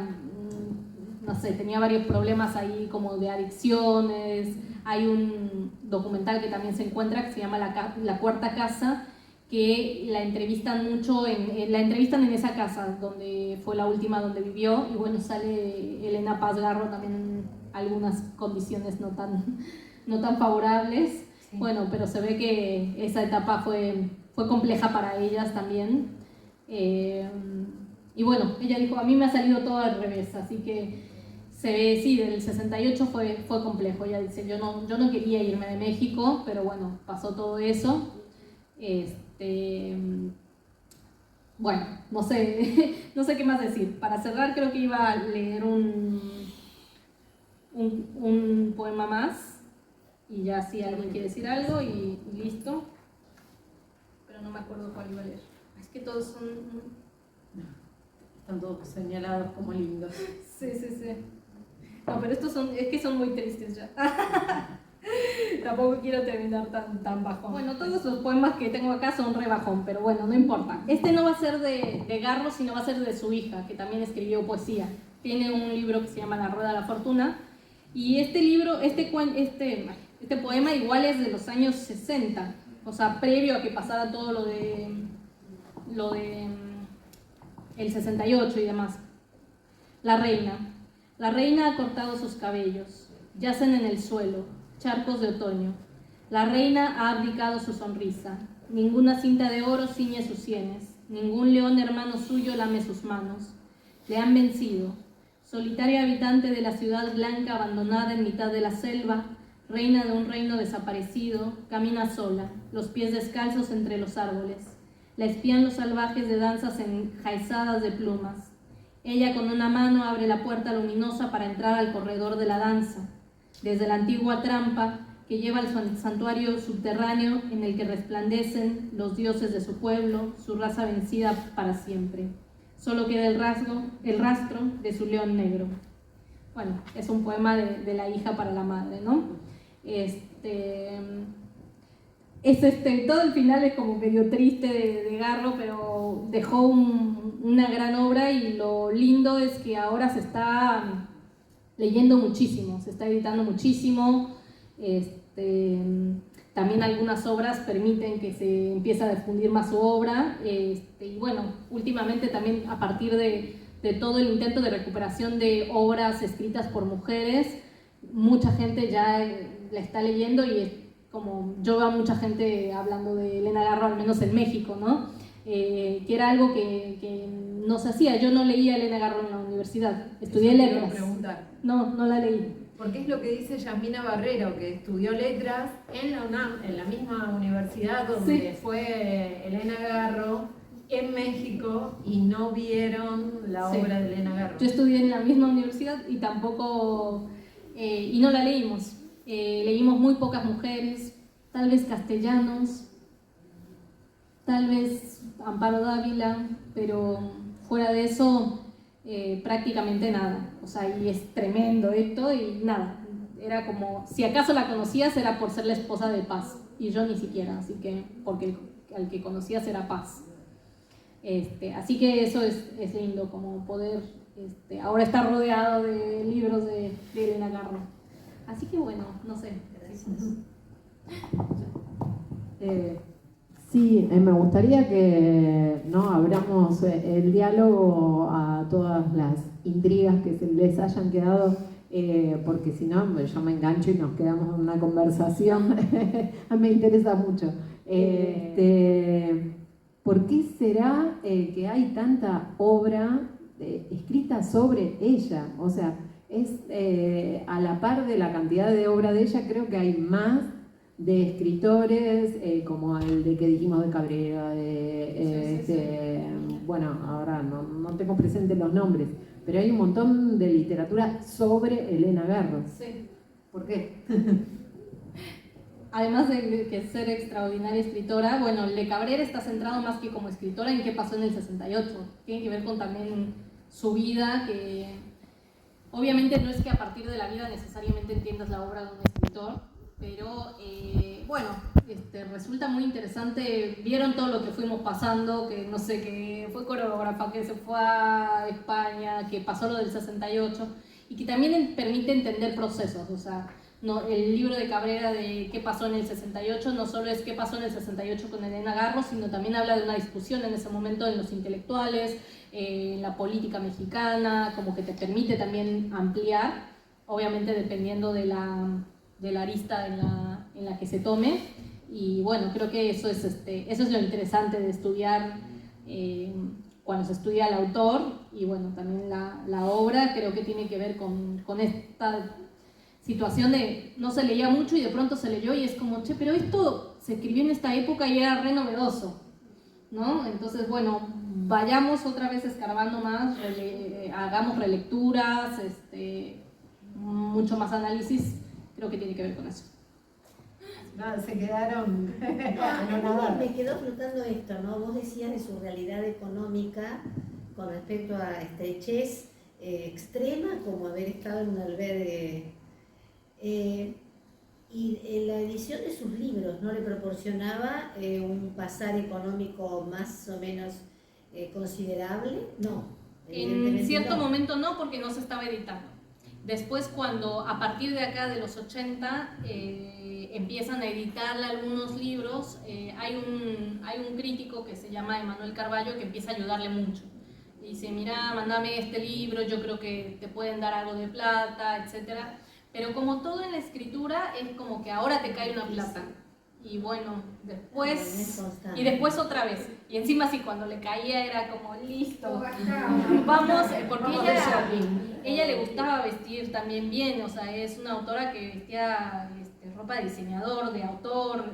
no sé, tenía varios problemas ahí como de adicciones. Hay un documental que también se encuentra que se llama La Cuarta Casa, que la entrevistan mucho, la entrevistan en esa casa, donde fue la última donde vivió, y bueno, sale Elena Paz Garro también en algunas condiciones no tan favorables. Sí. Bueno, pero se ve que esa etapa fue compleja para ellas también. Y bueno, ella dijo, a mí me ha salido todo al revés, así que se ve, sí, del 68 fue complejo. Ella dice, yo no quería irme de México, pero bueno, pasó todo eso. Bueno, no sé qué más decir. Para cerrar, creo que iba a leer un poema más, y ya si alguien quiere decir algo, y listo. Pero no me acuerdo cuál iba a leer. Es que todos están todos señalados como lindos. Sí. No, pero estos es que son muy tristes ya. Tampoco quiero terminar tan bajón. Bueno, todos los poemas que tengo acá son re bajón, pero bueno, no importa. Este no va a ser de Garro, sino va a ser de su hija, que también escribió poesía. Tiene un libro que se llama La Rueda de la Fortuna, y este libro, este poema igual es de los años 60, o sea, previo a que pasara todo lo de el 68 y demás. La reina ha cortado sus cabellos, yacen en el suelo, charcos de otoño. La reina ha abdicado su sonrisa, ninguna cinta de oro ciñe sus sienes, ningún león hermano suyo lame sus manos. Le han vencido. Solitaria habitante de la ciudad blanca abandonada en mitad de la selva, reina de un reino desaparecido, camina sola, los pies descalzos entre los árboles. La espían los salvajes de danzas enjaizadas de plumas. Ella con una mano abre la puerta luminosa para entrar al corredor de la danza, desde la antigua trampa que lleva al santuario subterráneo en el que resplandecen los dioses de su pueblo, su raza vencida para siempre. Solo queda el rastro de su león negro. Bueno, es un poema de la hija para la madre, ¿no? Todo el final es como medio triste de Garro, pero dejó una gran obra, y lo lindo es que ahora se está leyendo muchísimo, se está editando muchísimo. También algunas obras permiten que se empiece a difundir más su obra, y bueno, últimamente también a partir de todo el intento de recuperación de obras escritas por mujeres, mucha gente ya la está leyendo, y es como yo veo a mucha gente hablando de Elena Garro, al menos en México, ¿no? Que era algo que no se hacía. Yo no leía a Elena Garro en la universidad, estudié letras. No la leí. Porque es lo que dice Yasmina Barrero, que estudió letras en la UNAM, en la misma universidad donde fue Elena Garro, en México, y no vieron la obra de Elena Garro. Yo estudié en la misma universidad y tampoco, y no la leímos. Leímos muy pocas mujeres, tal vez castellanos, tal vez Amparo Dávila, pero fuera de eso prácticamente nada. O sea, y es tremendo esto, y nada, era como, si acaso la conocías era por ser la esposa de Paz, y yo ni siquiera, así que, porque al que conocías era Paz. Así que eso es lindo, como poder ahora estar rodeado de libros de Elena Garro. Así que bueno, no sé. Sí, me gustaría que abramos el diálogo a todas las intrigas que se les hayan quedado, porque si no, yo me engancho y nos quedamos en una conversación. A mí me interesa mucho. ¿Por qué será que hay tanta obra escrita sobre ella? O sea, a la par de la cantidad de obra de ella, creo que hay más de escritores como el de que dijimos de Cabrera, bueno, ahora no tengo presentes los nombres, pero hay un montón de literatura sobre Elena Garro. Sí. ¿Por qué? Además de que ser extraordinaria escritora, bueno, el de Cabrera está centrado más que como escritora en qué pasó en el 68. Tiene que ver con también su vida, que obviamente no es que a partir de la vida necesariamente entiendas la obra de un escritor, pero bueno, resulta muy interesante. Vieron todo lo que fuimos pasando, que no sé, que fue coreógrafa, que se fue a España, que pasó lo del 68, y que también permite entender procesos. O sea, No, el libro de Cabrera de qué pasó en el 68 no solo es qué pasó en el 68 con Elena Garro, sino también habla de una discusión en ese momento en los intelectuales, en la política mexicana, como que te permite también ampliar, obviamente dependiendo de la arista en la que se tome. Y bueno, creo que eso es lo interesante de estudiar cuando se estudia el autor, y bueno, también la obra creo que tiene que ver con esta situación de no se leía mucho y de pronto se leyó y es como, che, pero esto se escribió en esta época y era re novedoso, ¿no? Entonces, bueno, vayamos otra vez escarbando más, hagamos relecturas, mucho más análisis, creo que tiene que ver con eso. No, se quedaron anonadadas. Me quedó flotando esto, ¿no? Vos decías de su realidad económica con respecto a estrechez extrema, como haber estado en un albergue. Y en la edición de sus libros, ¿no le proporcionaba un pasar económico más o menos considerable? No. En cierto momento no, porque no se estaba editando. Después, cuando a partir de acá de los 80 empiezan a editar algunos libros, hay un crítico que se llama Emanuel Carballo que empieza a ayudarle mucho. Y dice, mira, mándame este libro, yo creo que te pueden dar algo de plata, etcétera. Pero como todo en la escritura, es como que ahora te cae una plata. Y bueno, después otra vez. Y encima así, cuando le caía era como, listo, vamos, porque ella le gustaba vestir también bien, o sea, es una autora que vestía ropa de diseñador, de autor,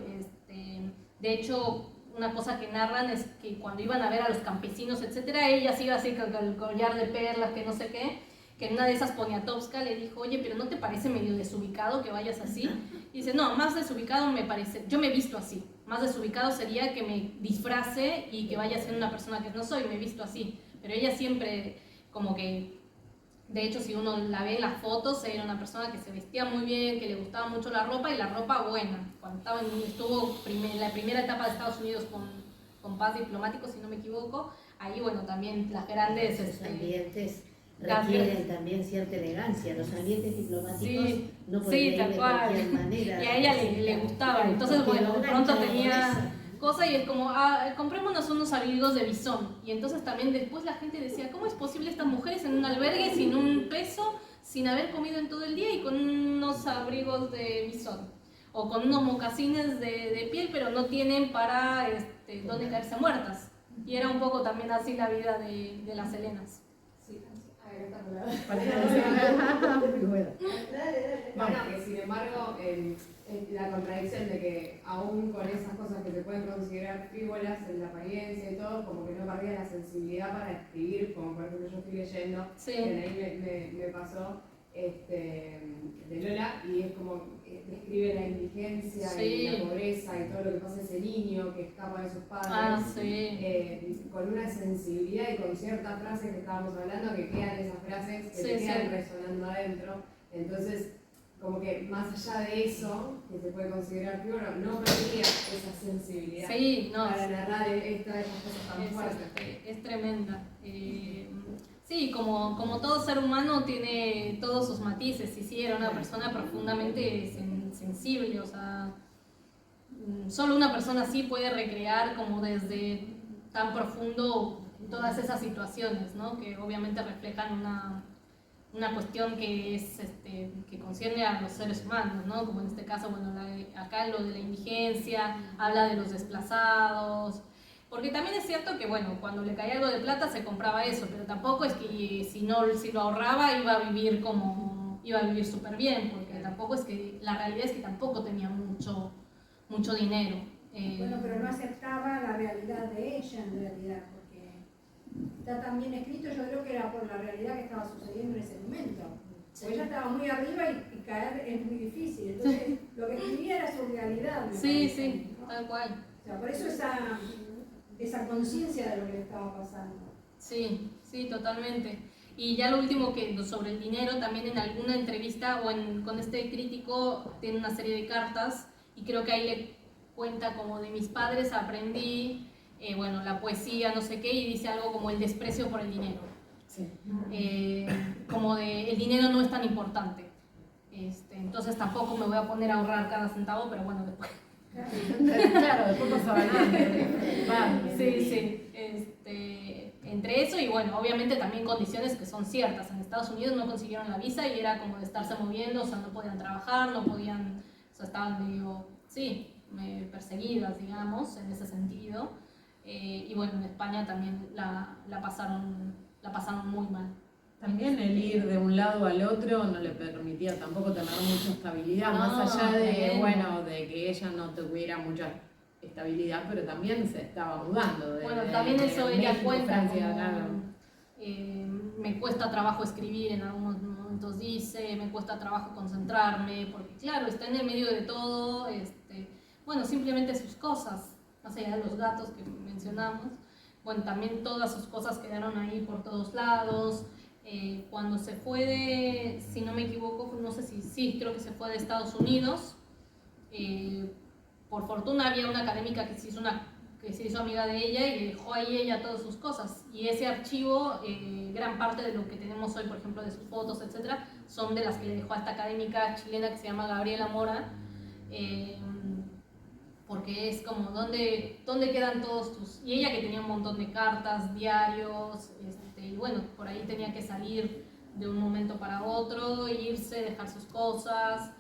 de hecho, una cosa que narran es que cuando iban a ver a los campesinos, etcétera, ella se iba así con el collar de perlas, que no sé qué, que en una de esas Poniatowska le dijo, oye, pero ¿no te parece medio desubicado que vayas así? Y dice, no, más desubicado me parece, yo me he visto así, más desubicado sería que me disfrace y que vaya a ser una persona que no soy, me he visto así, pero ella siempre como que, de hecho si uno la ve en las fotos, era una persona que se vestía muy bien, que le gustaba mucho la ropa y la ropa buena. Cuando estuvo en la primera etapa de Estados Unidos con paz diplomático, si no me equivoco, ahí bueno, también las grandes... ambientes requieren también cierta elegancia, los ambientes diplomáticos no pueden ir de cualquier manera. Y a ella le gustaba, entonces bueno, de pronto tenía cosa y es como, comprémonos unos abrigos de bisón. Y entonces también después la gente decía, ¿cómo es posible estas mujeres en un albergue sin un peso, sin haber comido en todo el día y con unos abrigos de bisón? O con unos mocasines de piel, pero no tienen para dónde caerse muertas. Y era un poco también así la vida de las Helenas. Sí, bueno, que sin embargo, la contradicción de que aún con esas cosas que se pueden considerar frívolas en la apariencia y todo, como que no perdía la sensibilidad para escribir, como por ejemplo yo estoy leyendo, que ahí me pasó de Lola, y es como describe la indigencia y la pobreza y todo lo que pasa a ese niño que escapa de sus padres, con una sensibilidad y con ciertas frases que estábamos hablando, que quedan esas frases que te quedan resonando adentro. Entonces, como que más allá de eso, que se puede considerar frívolo, no perdía esa sensibilidad para narrar esas cosas tan fuertes. Es tremenda. Sí, como todo ser humano tiene todos sus matices, y sí, era una persona profundamente sensible, o sea, solo una persona así puede recrear como desde tan profundo todas esas situaciones, ¿no? Que obviamente reflejan una cuestión que es que concierne a los seres humanos, ¿no? Como en este caso, bueno, acá lo de la indigencia, habla de los desplazados. Porque también es cierto que, bueno, cuando le caía algo de plata se compraba eso, pero tampoco es que si lo ahorraba iba a vivir súper bien, porque tampoco es que, la realidad es que tampoco tenía mucho dinero. Bueno, pero no aceptaba la realidad de ella en realidad, porque está tan bien escrito, yo creo que era por la realidad que estaba sucediendo en ese momento. Porque ella estaba muy arriba y caer es muy difícil, entonces lo que escribía era su realidad. Sí, tal cual. O sea, por eso esa conciencia de lo que le estaba pasando. Sí, totalmente. Y ya lo último que sobre el dinero, también en alguna entrevista con este crítico tiene una serie de cartas y creo que ahí le cuenta como de mis padres aprendí, bueno, la poesía, no sé qué, y dice algo como el desprecio por el dinero. Sí. Como de el dinero no es tan importante. Entonces tampoco me voy a poner a ahorrar cada centavo, pero bueno, después. Claro, después pasaba nada. Sí. Entre eso y bueno, obviamente también condiciones que son ciertas. En Estados Unidos no consiguieron la visa y era como de estarse moviendo, o sea, no podían trabajar, no podían, o sea, estaban medio, perseguidas, digamos, en ese sentido. Y bueno, en España también la pasaron muy mal. También el ir de un lado al otro no le permitía tampoco tener mucha estabilidad, más allá de que ella no tuviera mucha estabilidad, pero también se estaba mudando. También eso ella México, cuenta, Francia, me cuesta trabajo escribir, en algunos momentos dice, me cuesta trabajo concentrarme, porque claro, está en el medio de todo, simplemente sus cosas, más allá de los gatos que mencionamos, también todas sus cosas quedaron ahí por todos lados. Cuando se fue si no me equivoco, no sé si sí, creo que se fue de Estados Unidos. Por fortuna había una académica que se hizo amiga de ella y dejó ahí ella todas sus cosas. Y ese archivo, gran parte de lo que tenemos hoy, por ejemplo, de sus fotos, etcétera, son de las que le dejó a esta académica chilena que se llama Gabriela Mora. Porque es como, ¿dónde quedan todos tus...? Y ella que tenía un montón de cartas, diarios, y por ahí tenía que salir de un momento para otro, irse, dejar sus cosas,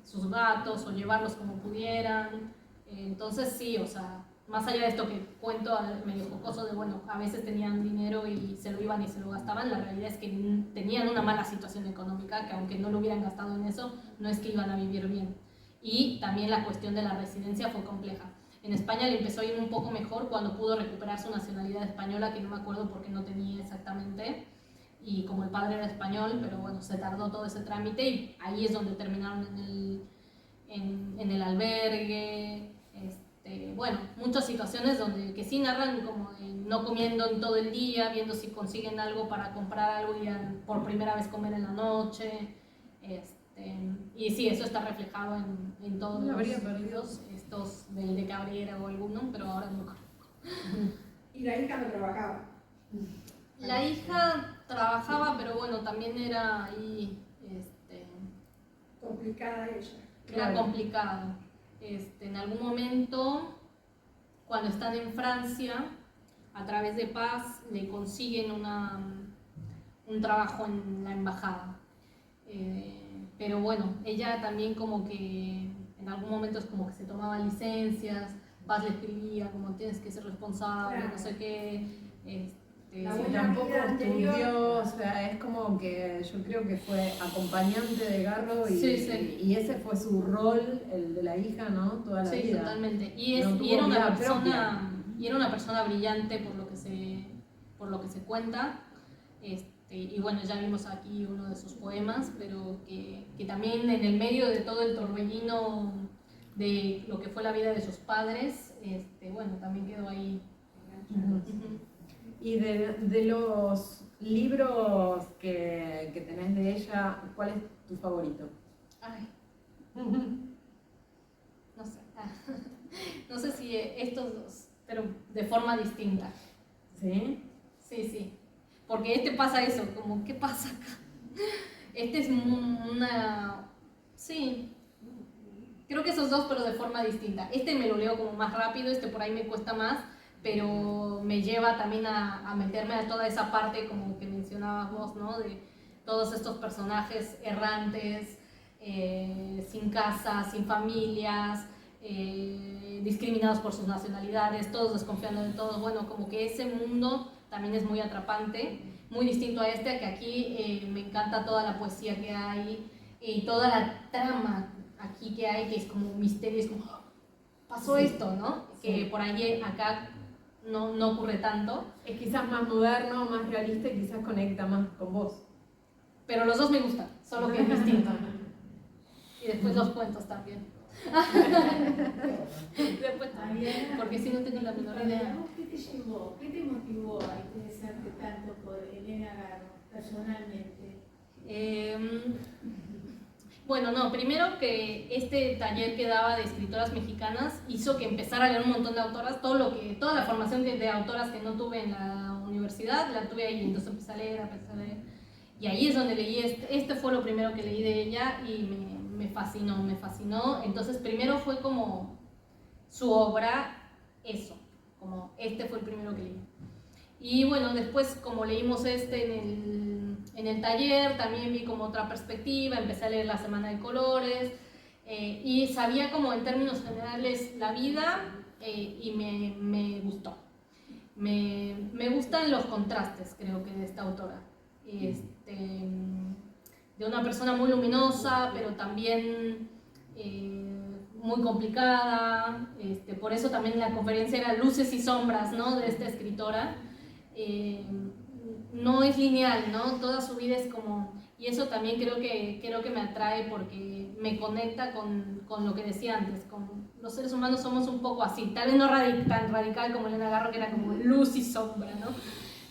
sus gatos, o llevarlos como pudieran. Entonces sí, o sea, más allá de esto que cuento medio jocoso de, a veces tenían dinero y se lo iban y se lo gastaban, la realidad es que tenían una mala situación económica, que aunque no lo hubieran gastado en eso, no es que iban a vivir bien. Y también la cuestión de la residencia fue compleja. En España le empezó a ir un poco mejor cuando pudo recuperar su nacionalidad española, que no me acuerdo por qué no tenía exactamente, y como el padre era español, pero se tardó todo ese trámite y ahí es donde terminaron en el albergue. Muchas situaciones que sí narran como no comiendo en todo el día, viendo si consiguen algo para comprar algo y por primera vez comer en la noche. Y sí, eso está reflejado en todos los libros, estos del de Cabrera o alguno, pero ahora no conozco. Y la hija no trabajaba. La hija trabajaba, pero también era ahí, complicada ella. Era complicada. En algún momento, cuando están en Francia, a través de Paz, le consiguen un trabajo en la embajada. Pero ella también como que en algún momento es como que se tomaba licencias, Paz le escribía como tienes que ser responsable, no sé qué. Tampoco estudió, o sea, es como que yo creo que fue acompañante de Garro y ese fue su rol, el de la hija, ¿no? Toda la vida. Sí, totalmente. Y era una persona brillante por lo que se cuenta. Y ya vimos aquí uno de sus poemas, pero que también en el medio de todo el torbellino de lo que fue la vida de sus padres, también quedó ahí. Y de los libros que tenés de ella, ¿cuál es tu favorito? Ay. No sé. No sé si estos dos, pero de forma distinta. ¿Sí? Sí. Porque pasa eso, como, ¿qué pasa acá? Es una... Sí. Creo que esos dos, pero de forma distinta. Me lo leo como más rápido, por ahí me cuesta más, pero me lleva también a meterme a toda esa parte como que mencionabas vos, ¿no? De todos estos personajes errantes, sin casa, sin familias, discriminados por sus nacionalidades, todos desconfiando de todos. Como que ese mundo también es muy atrapante, muy distinto a que aquí me encanta toda la poesía que hay y toda la trama aquí que hay, que es como un misterio, es como, pasó esto, ¿no? Sí. Que por ahí acá no ocurre tanto. Es quizás más moderno, más realista y quizás conecta más con vos. Pero los dos me gustan, solo que es distinto. Y después los cuentos también. Después también, porque si no tengo la menor idea. ¿Qué te llevó, qué te motivó a interesarte tanto por Elena Garro, personalmente? Primero que este taller que daba de escritoras mexicanas hizo que empezara a leer un montón de autoras, toda la formación de autoras que no tuve en la universidad, la tuve ahí, entonces empecé a leer. Y ahí es donde leí, este fue lo primero que leí de ella y me fascinó. Entonces primero fue como su obra, eso, como este fue el primero que leí. Y bueno, después como leímos en el taller, también vi como otra perspectiva, empecé a leer La Semana de Colores, y sabía como en términos generales la vida, y me gustó. Me gustan los contrastes, creo que, de esta autora. De una persona muy luminosa, pero también muy complicada. Por eso también la conferencia era Luces y Sombras, ¿no?, de esta escritora. No es lineal, ¿no? Toda su vida es como... Y eso también creo que me atrae porque me conecta con lo que decía antes. Con los seres humanos somos un poco así, tal vez no tan radical como Elena Garro, que era como luz y sombra, ¿no?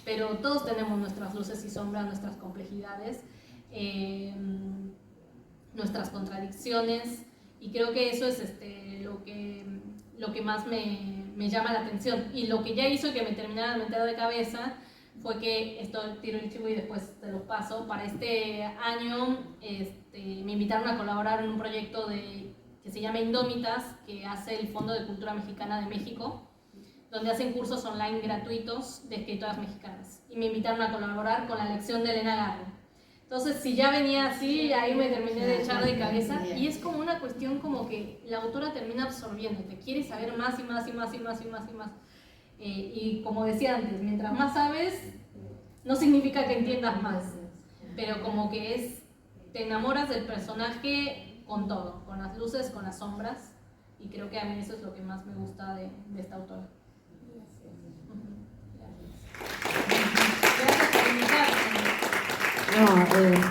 Pero todos tenemos nuestras luces y sombras, nuestras complejidades, nuestras contradicciones, y creo que eso es lo que más me llama la atención. Y lo que ya hizo que me terminara de meter de cabeza fue que, esto tiro el chivo y después te lo paso, para este año me invitaron a colaborar en un proyecto que se llama Indómitas, que hace el Fondo de Cultura Mexicana de México, donde hacen cursos online gratuitos de escritoras mexicanas. Y me invitaron a colaborar con la lección de Elena Garro. Entonces, si ya venía así, ahí me terminé de echar de cabeza. Y es como una cuestión como que la autora termina absorbiéndote, quiere saber más y más y más y más y más y más. Y como decía antes, mientras más sabes, no significa que entiendas más, pero como que te enamoras del personaje con todo, con las luces, con las sombras, y creo que a mí eso es lo que más me gusta de esta autora. Gracias por invitarme.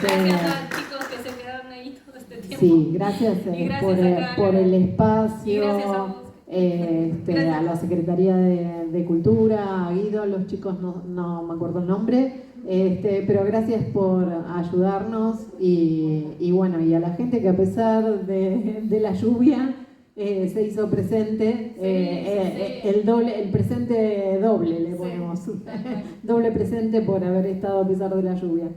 Gracias a los chicos que se quedaron ahí todo este tiempo. Sí, gracias, por el espacio. Y gracias a vos. A la Secretaría de Cultura, a Guido, los chicos no me acuerdo el nombre, pero gracias por ayudarnos y bueno, y a la gente que a pesar de la lluvia se hizo presente, el presente doble le ponemos, doble presente por haber estado a pesar de la lluvia.